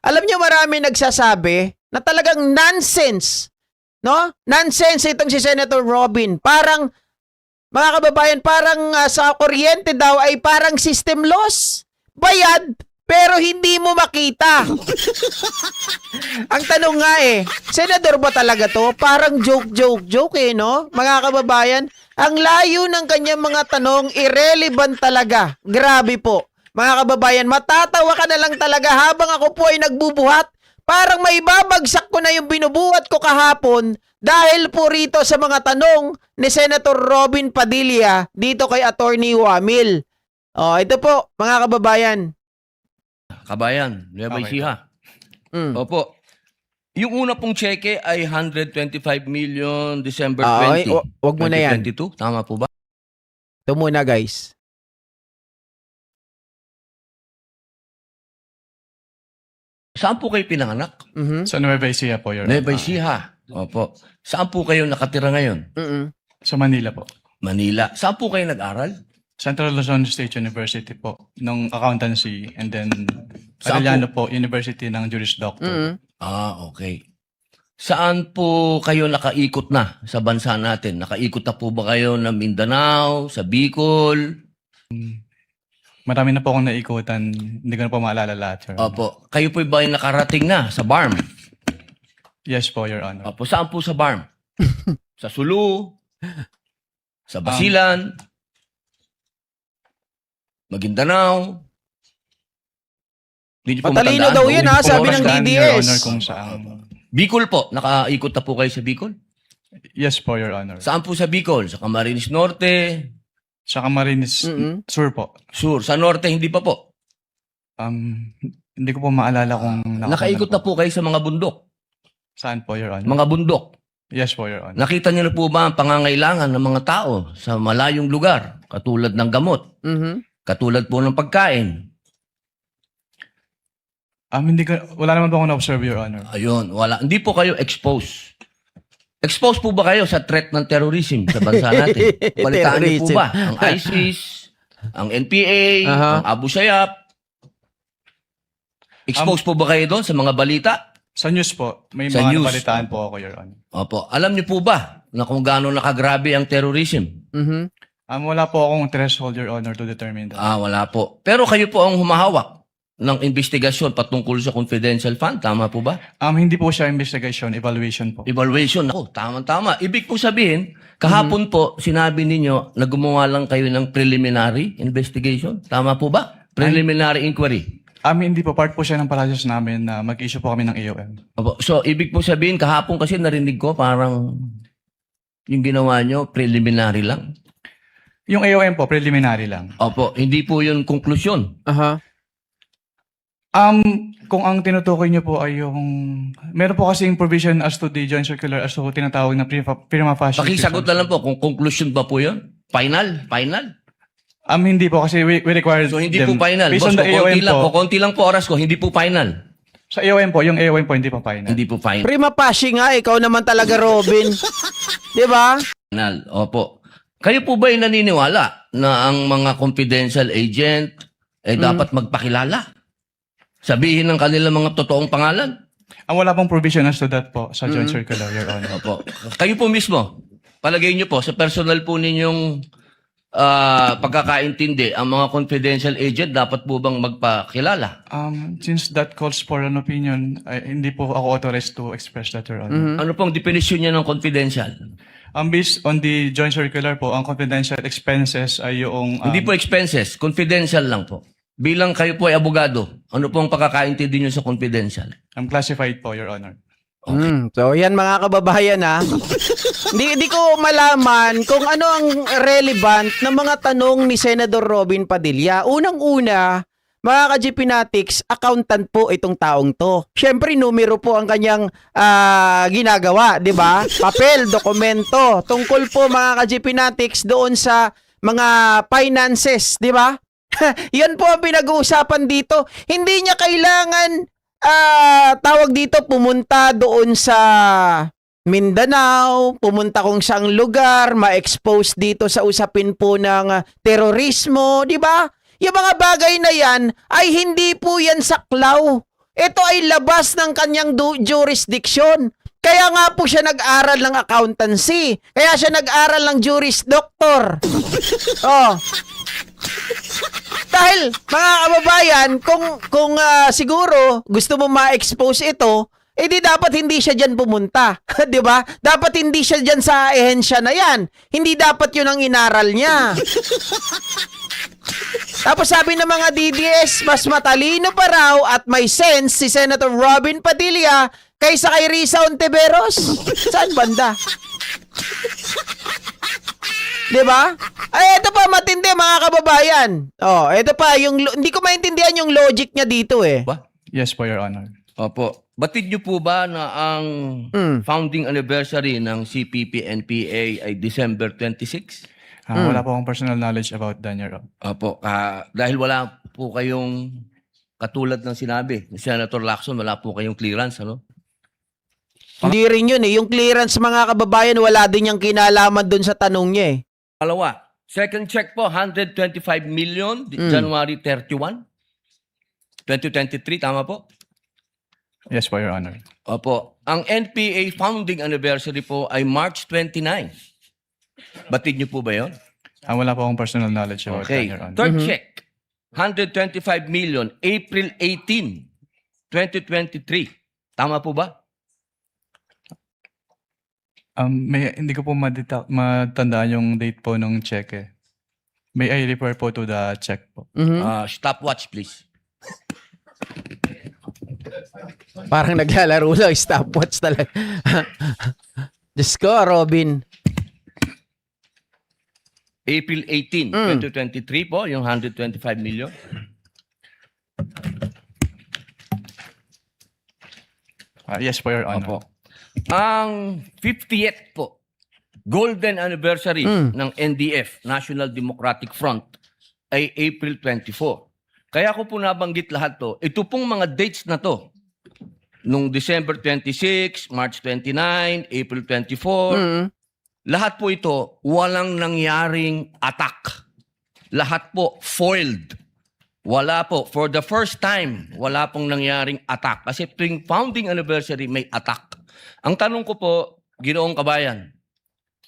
Alam niyo marami nagsasabi na talagang nonsense, no? Nonsense itong si Senator Robin. Parang, mga kababayan, parang sa kuryente daw ay parang system loss. Bayad, pero hindi mo makita. Ang tanong nga senador ba talaga to? Parang joke no? Mga kababayan, ang layo ng kanyang mga tanong, irrelevant talaga. Grabe po. Mga kababayan, matatawa ka na lang talaga habang ako po ay nagbubuhat. Parang may babagsak ko na yung binubuhat ko kahapon dahil po rito sa mga tanong ni Senator Robin Padilla dito kay Attorney Wamil. Ito po, mga kababayan. Kabayan, Nueva Okay. Ecija. Opo. Yung una pong cheque ay 125 million December 20. Wag mo na yan. 2022. Tama po ba? Ito muna, guys. Saan po kayo pinanganak? Sa Nueva Ecija po, Your Nueva Honor. Ecija. Opo. Saan po kayo nakatira ngayon? Sa Manila po. Manila. Saan po kayo nag-aral? Central Luzon State University po, ng accountancy, and then Saan Arellano po, University ng Juris Doctor. Okay. Saan po kayo nakaikot na sa bansa natin? Nakaikot na po ba kayo ng Mindanao, sa Bicol? Marami na po akong naikutan, hindi ko na po maalala lahat, Your Honor. Opo. Kayo po ba ay nakarating na sa BARM? Yes po, Your Honor. Opo. Saan po sa BARM? Sa Sulu? Sa Basilan? Maguindanao? Hindi niyo po Matalino matandaan, daw no? yan, Hindi ko sabi po ng matandaan, DDS. Your Honor, kung saan. Bicol po. Nakaikot na po kayo sa Bicol? Yes po, Your Honor. Saan po sa Bicol? Sa Camarines Norte? Sa Camarines Sur po. Sur? Sa Norte, hindi pa po. Hindi ko po maalala kung Nakaikot na po kayo sa mga bundok. Saan po, Your Honor? Mga bundok. Yes po, Your Honor. Nakita niyo na po ba ang pangangailangan ng mga tao sa malayong lugar? Katulad ng gamot. Katulad po ng pagkain. Wala naman po akong na-observe, Your Honor. Ayun, wala. Hindi po kayo exposed. Exposed po ba kayo sa threat ng terrorism sa bansa natin? Balitaan niyo po Terrorism. ba? Ang ISIS, ang NPA, ang Abu Sayyaf. Exposed po ba kayo doon sa mga balita? Sa news po, may Sa mga news. nabalitaan po ako, Your Honor. Opo. Alam niyo po ba na kung gaano nakagrabe ang terrorism? Wala po akong threshold, Your Honor, to determine that. Wala po. Pero kayo po ang humahawak ng investigasyon patungkol sa confidential fund. Tama po ba? Hindi po siya investigation, evaluation po. Evaluation. Ako, tama-tama. Ibig po sabihin, kahapon po, sinabi ninyo na gumawa lang kayo ng preliminary investigation. Tama po ba? Preliminary inquiry. Hindi po, part po siya ng process namin na mag-issue po kami ng AOM. Opo. So, ibig po sabihin, kahapon kasi narinig ko parang yung ginawa nyo, preliminary lang. Yung AOM po, preliminary lang. Opo. Hindi po yun konklusyon. Kung ang tinutukoy niyo po ay yung... Meron po kasing provision as to the joint circular as to tinatawag na prima facie. Pakisagot na lang po kung conclusion ba po yun? Final? Hindi po kasi we require So, hindi them. po final. Based Boss, on the AOM po. konti lang po oras ko, hindi po final. Sa AOM po, yung AOM po, hindi po final. Hindi po final. Prima facie nga, ikaw naman talaga, Robin. Di ba? Opo. Kayo po ba ay naniniwala na ang mga confidential agent dapat magpakilala? Sabihin ng kanilang mga totoong pangalan? Wala pong provision as to that po sa joint circular, Your Honor. Opo. Kayo po mismo, palagay niyo po, sa personal po ninyong pagkakaintindi, ang mga confidential agent dapat po bang magpakilala? Since that calls for an opinion, hindi po ako authorized to express that, Your Honor. Ano pong definition niya ng confidential? Based on the joint circular po, ang confidential expenses ay yung... Hindi po expenses, confidential lang po. Bilang kayo po ay abogado, ano pong pagkakaintindi niyo sa confidential? classified po, Your Honor. So yan mga kababayan Hindi ko malaman kung ano ang relevant ng mga tanong ni Senador Robin Padilla. Unang-una, mga ka-GPnatics, accountant po itong taong to. Siyempre, numero po ang kanyang ginagawa, di ba? Papel, dokumento. Tungkol po mga ka-GPnatics doon sa mga finances, di ba? Yan po ang pinag-uusapan dito. Hindi niya kailangan tawag dito pumunta doon sa Mindanao, pumunta kung saang lugar, ma-expose dito sa usapin po ng terorismo, di ba? Yung mga bagay na yan ay hindi po yan saklaw ito ay labas ng kanyang jurisdiction. Kaya nga po siya nag-aral ng accountancy. Kaya siya nag-aral ng Juris Doctor. Oh. Dahil, mga kababayan, kung siguro gusto mo ma-expose ito, di dapat hindi siya dyan pumunta. 'Di ba? Dapat hindi siya dyan sa ehensya na yan. Hindi dapat yun ang inaral niya. Tapos sabi ng mga DDS, mas matalino pa raw at may sense si Senator Robin Padilla kaysa kay Risa Ontiveros. Saan banda? Diba? Ay, ito pa matindi mga kababayan. Oh, ito pa yung hindi ko maintindihan yung logic niya dito eh. Ba? Yes po, Your Honor. Opo. Batid niyo po ba na ang founding anniversary ng CPP-NPA ay December 26? Wala po akong personal knowledge about that, Your Honor. Opo. Dahil wala po kayong katulad ng sinabi ni Senator Lacson, wala po kayong clearance, ano? Hindi rin yun eh. Yung clearance mga kababayan, wala din yung kinalaman dun sa tanong niya eh. Palawa, second check po, 125 million, January 31, 2023, tama po? Yes po, Your Honor. Opo. Ang NPA founding anniversary po ay March 29. Batid niyo po ba yun? Wala po akong personal knowledge about that, Okay. Your Honor. Third check, 125 million, April 18, 2023. Tama po ba? Hindi ko po matandaan yung date po nung check eh. May I refer po to the check po. Stopwatch, please. Parang naglalaro lang, stopwatch talaga. Diyos ko, Robin. April 18, 2023 po, yung 125 million. Yes po, Your Honor. Opo. Ang 50th po, golden anniversary ng NDF, National Democratic Front, ay April 24. Kaya ko po nabanggit lahat to. Ito pong mga dates na to, nung December 26, March 29, April 24, lahat po ito, walang nangyaring attack. Lahat po foiled. Wala po. For the first time, wala pong nangyaring attack. Kasi tuwing founding anniversary, may attack. Ang tanong ko po, Ginoong Kabayan,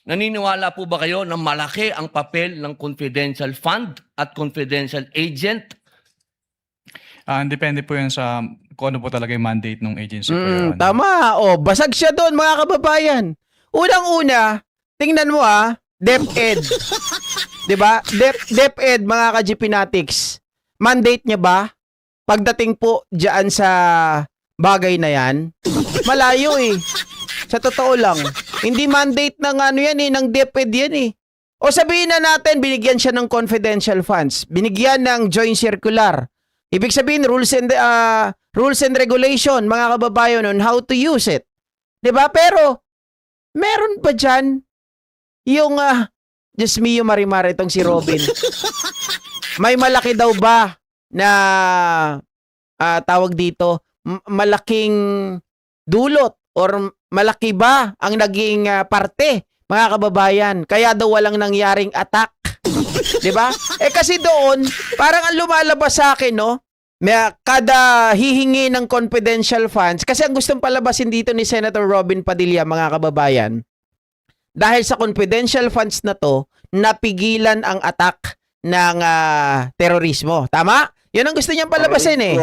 naniniwala po ba kayo na malaki ang papel ng confidential fund at confidential agent? Depende po yun sa kung ano po talaga yung mandate ng agency po, Your Honor. Tama. O, basag siya doon mga kababayan. Unang-una, tingnan mo DepEd. 'Di ba? DepEd mga ka-GPnatics. Mandate niya ba? Pagdating po diyan sa bagay na 'yan, malayo eh. Sa totoo lang, hindi mandate ng ng DepEd 'yan eh. O sabihin na natin binigyan siya ng confidential funds, binigyan ng joint circular. Ibig sabihin rules and regulation mga kababayan on how to use it. 'Di ba? Pero meron pa diyan yung Diyos mio Marimar itong si Robin. May malaki daw ba na tawag dito, malaking dulot or malaki ba ang naging parte mga kababayan? Kaya daw walang nangyaring attack. 'Di ba? Kasi doon, parang ang lumalabas sa akin, no? Kada hihingi ng confidential funds, kasi ang gustong palabasin dito ni Senator Robin Padilla, mga kababayan, dahil sa confidential funds na to, napigilan ang attack ng terorismo. Tama? Yan ang gusto niyang palabasin eh.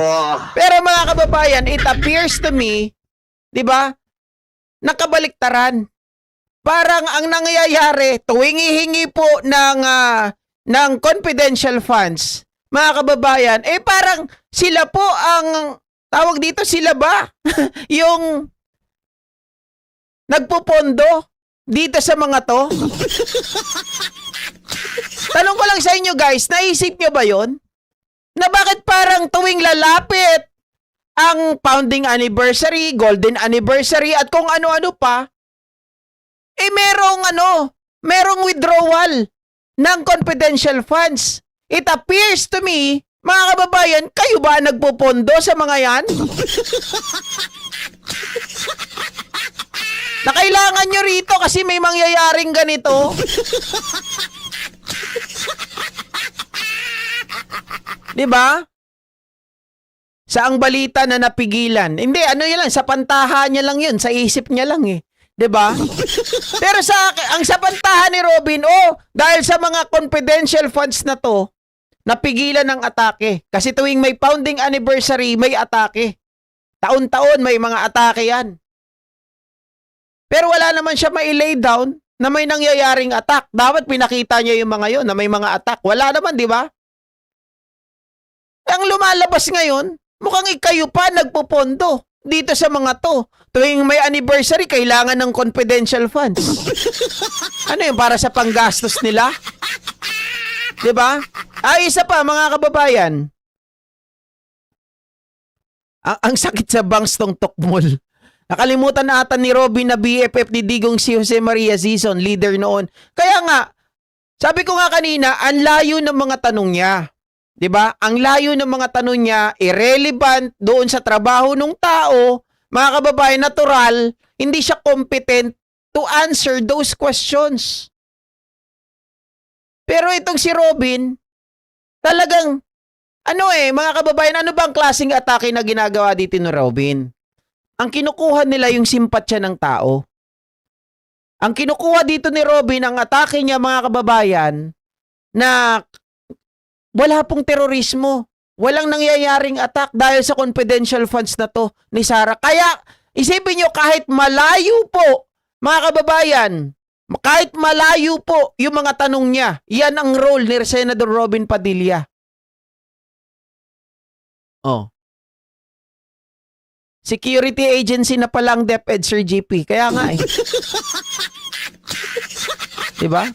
Pero mga kababayan, it appears to me, 'di ba? Nakabaliktaran. Parang ang nangyayari tuwing hihingi po ng confidential funds, mga kababayan, parang sila po ang tawag dito, sila ba yung nagpupondo dito sa mga to? Tanong ko lang sa inyo guys, naisip nyo ba yon? Na bakit parang tuwing lalapit ang founding anniversary, golden anniversary at kung ano-ano pa, merong withdrawal ng confidential funds. It appears to me, mga kababayan, kayo ba nagpupondo sa mga yan? Na kailangan nyo rito kasi may mangyayaring ganito. Diba? Saang balita na napigilan. Hindi, ano yun lang, sa pantahan niya lang yun, sa isip niya lang eh. 'Di ba? Pero ang sa pantahan ni Robin, dahil sa mga confidential funds na to, napigilan ng atake. Kasi tuwing may founding anniversary, may atake. Taon-taon may mga atake yan. Pero wala naman siya mai-lay down na may nangyayaring attack. Dapat pinakita niya yung mga yon na may mga attack. Wala naman, di ba? Ang lumalabas ngayon, mukhang ikayo pa nagpupondo dito sa mga to. Tuwing may anniversary, kailangan ng confidential funds. Ano yun, para sa panggastos nila? Di ba? Isa pa, mga kababayan. Ang sakit sa bangs tong tukmol. Nakalimutan na ata ni Robin na BFF ni Digong si Jose Maria Zizon, leader noon. Kaya nga, sabi ko nga kanina, ang layo ng mga tanong niya. 'Di ba? Ang layo ng mga tanong niya, irrelevant doon sa trabaho ng tao, mga kababayan, natural, hindi siya competent to answer those questions. Pero itong si Robin, talagang, mga kababayan, ano bang klaseng atake na ginagawa dito ni Robin? Ang kinukuha nila yung simpatsya ng tao. Ang kinukuha dito ni Robin, ang atake niya, mga kababayan, na wala pong terorismo. Walang nangyayaring attack dahil sa confidential funds na to ni Sara. Kaya, isipin nyo, kahit malayo po, mga kababayan, kahit malayo po yung mga tanong niya, yan ang role ni Senator Robin Padilla. Security agency na palang DepEd, Sir GP. Kaya nga eh. Diba?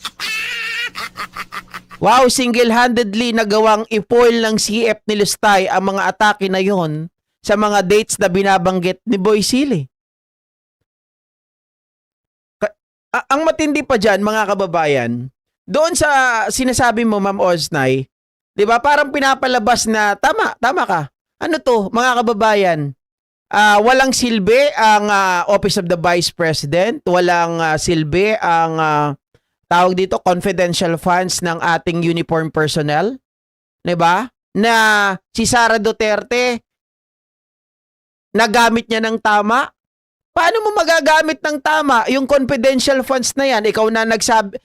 Wow, single-handedly nagawang i-foil ng CF ni Lustay ang mga atake na yon sa mga dates na binabanggit ni Boy Sili. Ang matindi pa dyan, mga kababayan, doon sa sinasabi mo, Ma'am Osnay, di ba, parang pinapalabas na, tama ka. Ano to, mga kababayan? Walang silbi ang Office of the Vice President, walang silbi ang tawag dito, confidential funds ng ating uniform personnel. 'Di ba? Na si Sara Duterte nagamit niya ng tama. Paano mo magagamit ng tama yung confidential funds na yan? Ikaw na nagsabi,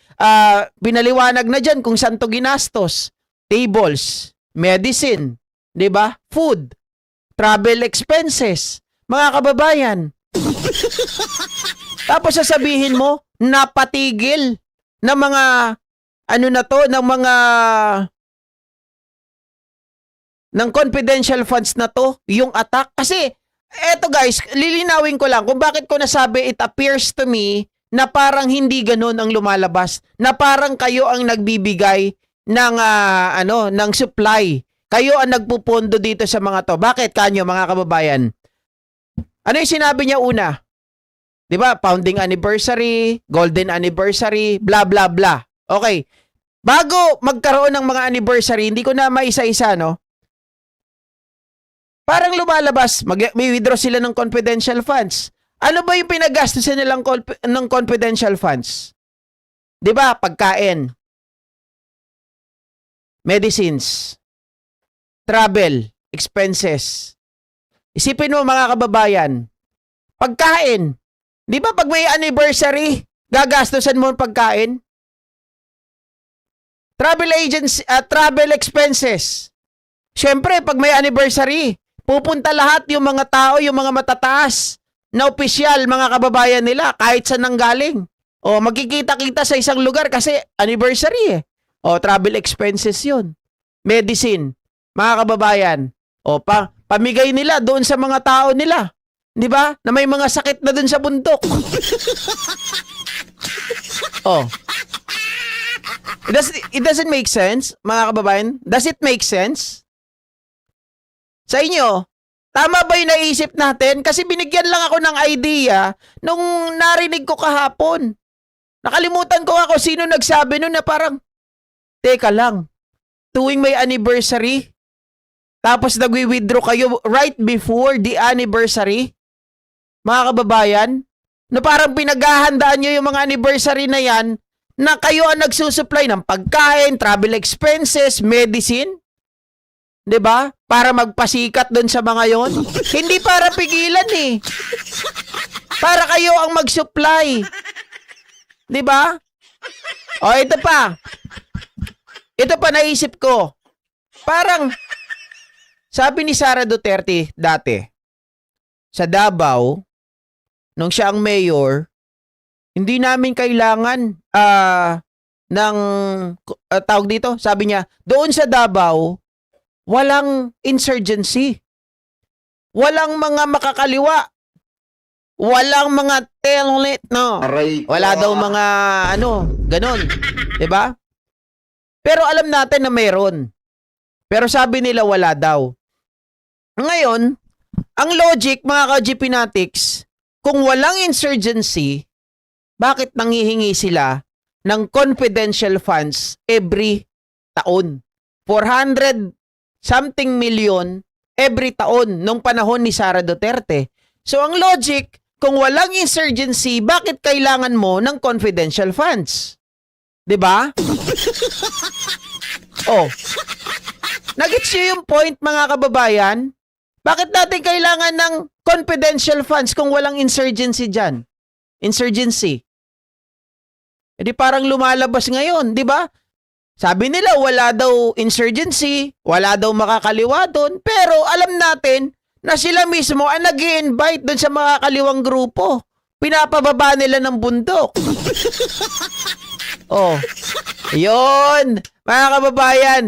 pinaliwanag na dyan kung saan to ginastos. Tables, medicine, 'di ba? Food, travel expenses, mga kababayan. Tapos sasabihin mo, napatigil ng mga, ng confidential funds na to, yung attack. Kasi, eto guys, lilinawin ko lang kung bakit ko nasabi, it appears to me na parang hindi ganun ang lumalabas. Na parang kayo ang nagbibigay ng, ng supply. Kayo ang nagpupondo dito sa mga to. Bakit kanyo, mga kababayan? Ano yung sinabi niya una? 'Di ba? Founding anniversary, golden anniversary, blah blah blah. Okay. Bago magkaroon ng mga anniversary, hindi ko na maisa-isa, no? Parang lumalabas, may withdraw sila ng confidential funds. Ano ba yung pinagastusan nilang ng confidential funds? 'Di ba? Pagkain, medicines, travel, expenses. Isipin mo, mga kababayan, pagkain. Di ba pag may anniversary, gagastusan mo ang pagkain? Travel expenses. Siyempre, pag may anniversary, pupunta lahat yung mga tao, yung mga matataas na opisyal, mga kababayan nila, kahit saan nang galing. O, magkikita-kita sa isang lugar kasi anniversary eh. O, travel expenses yun. Medicine, mga kababayan. O, pamigay nila doon sa mga tao nila. Di ba? Na may mga sakit na doon sa bundok. Oh. It doesn't make sense, mga kababayan? Does it make sense? Sa inyo, tama ba yung naisip natin? Kasi binigyan lang ako ng idea nung narinig ko kahapon. Nakalimutan ko ako sino nagsabi nun na parang, teka lang, tuwing may anniversary, tapos nagwi-withdraw kayo right before the anniversary, mga kababayan, na parang pinaghahandaan nyo yung mga anniversary na yan, na kayo ang nagsusupply ng pagkain, travel expenses, medicine, 'di ba? para magpasikat doon sa mga yon? Hindi para pigilan eh. Para kayo ang mag-supply. 'Di ba? O ito pa. Ito pa naisip ko. Parang sabi ni Sara Duterte dati sa Davao nung siya ang mayor, hindi namin kailangan ng tawag dito, sabi niya, doon sa Davao walang insurgency. Walang mga makakaliwa. Walang mga telnet, no. Wala daw mga ganon, 'di ba? Pero alam natin na meron. Pero sabi nila wala daw. Ngayon, ang logic mga ka-GP Natics, kung walang insurgency, bakit nanghihingi sila ng confidential funds every taon? 400 something million every taon nung panahon ni Sara Duterte. So ang logic, kung walang insurgency, bakit kailangan mo ng confidential funds? 'Di ba? Oh. Nagets niyo yung point mga kababayan? Bakit natin kailangan ng confidential funds kung walang insurgency dyan? Insurgency. E di parang lumalabas ngayon, di ba? Sabi nila wala daw insurgency, wala daw makakaliwa doon, pero alam natin na sila mismo ang nag-i-invite doon sa mga kaliwang grupo. Pinapababa nila ng bundok. Oh. Yun, mga kababayan.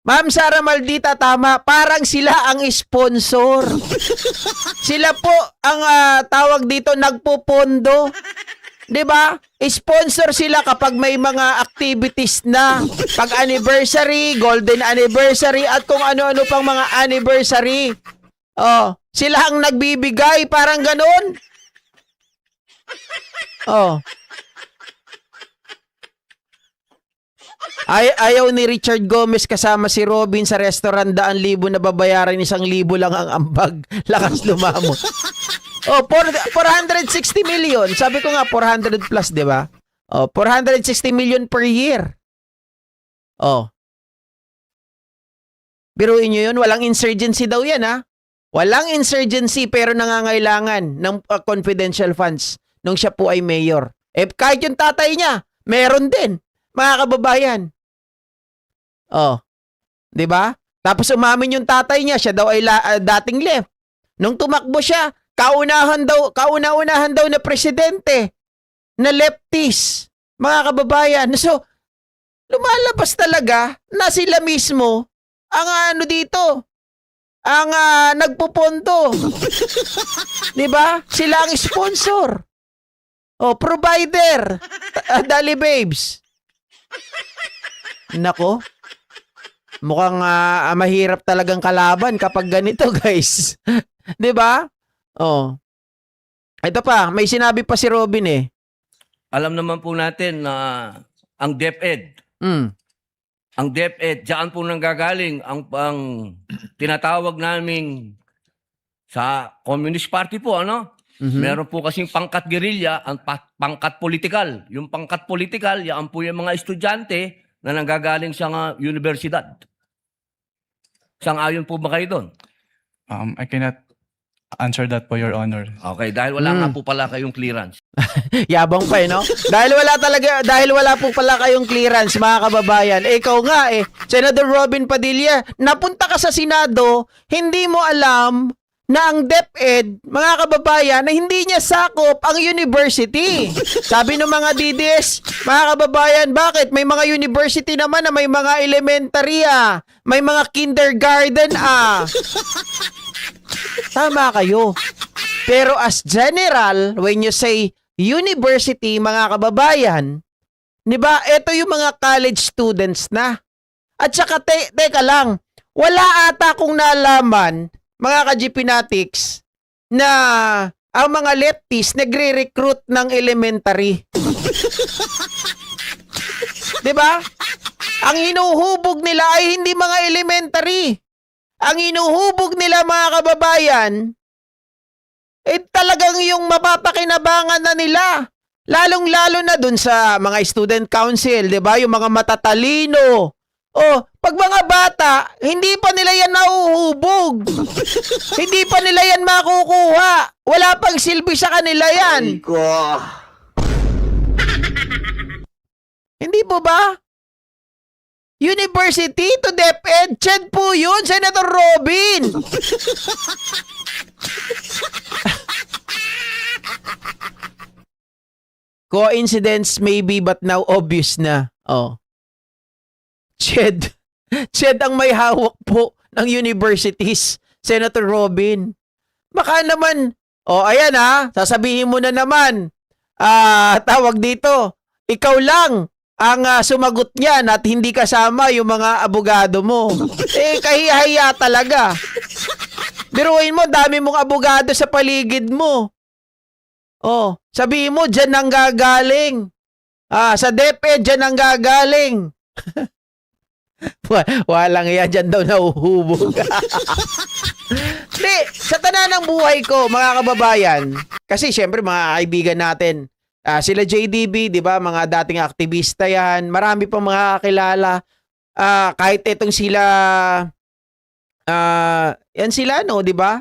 Ma'am Sara Maldita, tama. Parang sila ang sponsor. Sila po ang tawag dito, nagpupondo. 'Di ba? Sponsor sila kapag may mga activities na. Pag anniversary, golden anniversary, at kung ano-ano pang mga anniversary. Oh, sila ang nagbibigay, parang ganun. Oh. Ayaw ni Richard Gomez kasama si Robin sa restaurant, 100,000 na babayaran, 100,000 lang ang ambag. Lakas lumamo. Oh, 460 million. Sabi ko nga 400 plus, 'di ba? Oh, 460 million per year. Oh. Biruin niyo 'yun, walang insurgency daw 'yan, ha. Walang insurgency pero nangangailangan ng confidential funds nung siya po ay mayor. Eh kahit yung tatay niya, meron din, mga kababayan. Oh. 'Di ba? Tapos umamin yung tatay niya, siya daw ay dating left. Nung tumakbo siya, kauna-unahan daw na presidente na leftist, mga kababayan. So, lumalabas talaga na sila mismo ang dito, ang nagpupunto. 'Di ba? Sila ang sponsor. Oh, provider. Dali babes. Nako. Mukhang mahirap talagang kalaban kapag ganito, guys. 'Di ba? Oh. Ito pa, may sinabi pa si Robin eh. Alam naman po natin na ang DepEd, ang DepEd, diyan po nanggagaling ang tinatawag naming sa Communist Party po, ano? Meron po kasing pangkat gerilya, ang pangkat politikal. Yung pangkat politikal, yan po yung mga estudyante na nanggagaling sa universidad. Sang-ayon po ba kayo doon? I cannot answer that po, Your Honor. Okay, dahil wala nga po pala kayong clearance. Yabang pa no? Dahil wala po pala kayong clearance, mga kababayan. Ikaw nga Senator Robin Padilla, napunta ka sa Senado, hindi mo alam na ang DepEd, mga kababayan, na hindi niya sakop ang university. Sabi ng mga DDS, mga kababayan, bakit? May mga university naman na may mga elementary may mga kindergarten Tama kayo. Pero as general, when you say university, mga kababayan, 'di ba? Ito yung mga college students na. At saka teka lang, wala ata akong nalaman, mga ka-GP Natics, na ang mga lefties nagre-recruit ng elementary. 'Di ba? Ang hinuhubog nila ay hindi mga elementary. Ang hinuhubog nila, mga kababayan, talagang yung mapapakinabangan na nila. Lalong-lalo na dun sa mga student council, 'di ba? Yung mga matatalino. Oh, Pag mga bata, hindi pa nila yan nauhubog. Hindi pa nila yan makukuha. Wala pang silbi sa kanila yan. Hindi po ba? University to DepEd, CHED po yun, Senator Robin. Coincidence maybe but now obvious na. Oh. CHED. CHED ang may hawak po ng universities, Senator Robin. Baka naman, ayan sasabihin mo na naman, tawag dito, ikaw lang ang sumagot niyan at hindi kasama yung mga abogado mo. Kahihiya talaga. Biruin mo, dami mong abogado sa paligid mo. Sabihin mo, dyan ang gagaling. Sa DepEd, dyan ang gagaling. Walang yan, dyan daw nauhubog. Hindi, sa tanan ng buhay ko, mga kababayan, kasi syempre mga kaibigan natin, sila JDB, di ba, mga dating aktivista yan, marami pang mga kakilala, kahit itong sila, yan sila, no, di ba?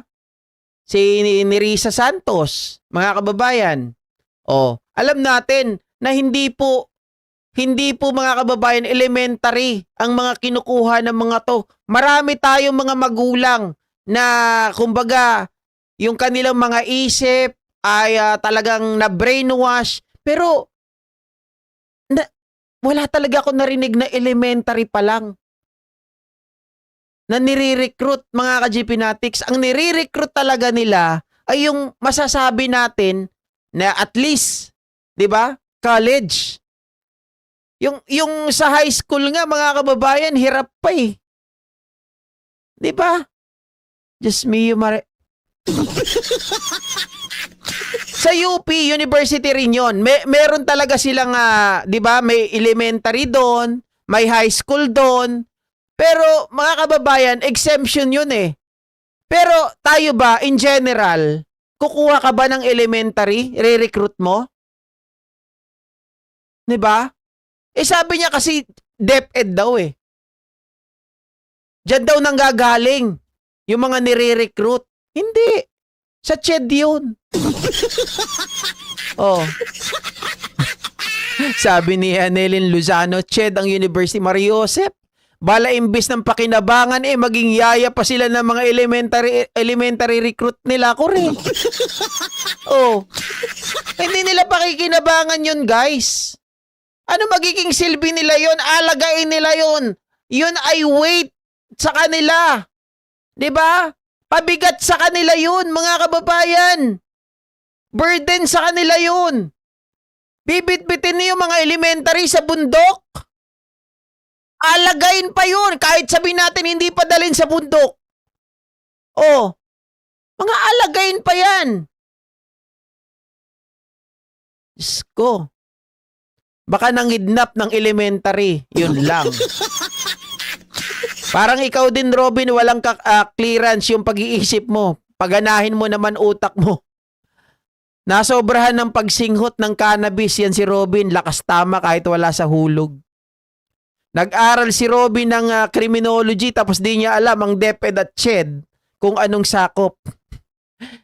Si Nerissa Santos, mga kababayan. Alam natin na hindi po mga kababayan elementary ang mga kinukuha ng mga to. Marami tayong mga magulang na kumbaga yung kanilang mga isip ay talagang na-brainwash. Pero wala talaga ako narinig na elementary pa lang na nire-recruit, mga ka-GPnatics. Ang nire-recruit talaga nila ay yung masasabi natin na at least, di ba, college. Yung sa high school nga, mga kababayan, hirap pa eh. Di ba? Just me, sa UP, university rin yun. Meron talaga silang, di ba, may elementary doon, may high school doon. Pero, mga kababayan, exemption yun eh. Pero, tayo ba, in general, kukuha ka ba ng elementary? Re-recruit mo? Di ba? Sabi niya kasi, DepEd daw eh. Diyan daw nang gagaling yung mga nire-recruit. Hindi. Sa CHED yun. Sabi ni Annelyn Luzano, CHED ang University Mariosep. Bala imbis ng pakinabangan maging yaya pa sila ng mga elementary recruit nila. Correct. Hindi nila pakikinabangan yun, guys. Ano magiging silbi nila yun? Alagain nila yun. Yun ay weight sa kanila. 'Di ba? Pabigat sa kanila yun, mga kababayan. Burden sa kanila yun. Bibit-bitin niyo yung mga elementary sa bundok. Alagain pa yun, kahit sabihin natin hindi pa dalhin sa bundok. Mga alagain pa yan. Diyos ko. Baka nangidnap ng elementary, yun lang. Parang ikaw din, Robin, walang clearance yung pag-iisip mo. Paganahin mo naman utak mo. Nasobrahan ng pagsinghot ng cannabis yan si Robin, lakas tama kahit wala sa hulog. Nag-aral si Robin ng criminology tapos di niya alam ang DepEd at CHED kung anong sakop.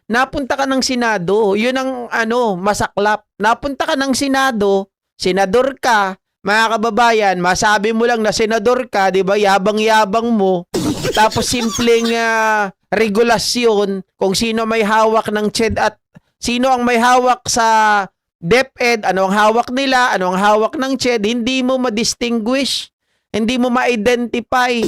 Napunta ka ng Senado, yun ang masaklap. Napunta ka ng Senado, senador ka, mga kababayan, masabi mo lang na senador ka, di ba? Yabang-yabang mo. Tapos simpleng regulasyon kung sino may hawak ng CHED at sino ang may hawak sa DepEd, ano ang hawak nila, ano ang hawak ng CHED, hindi mo ma-distinguish. Hindi mo ma-identify.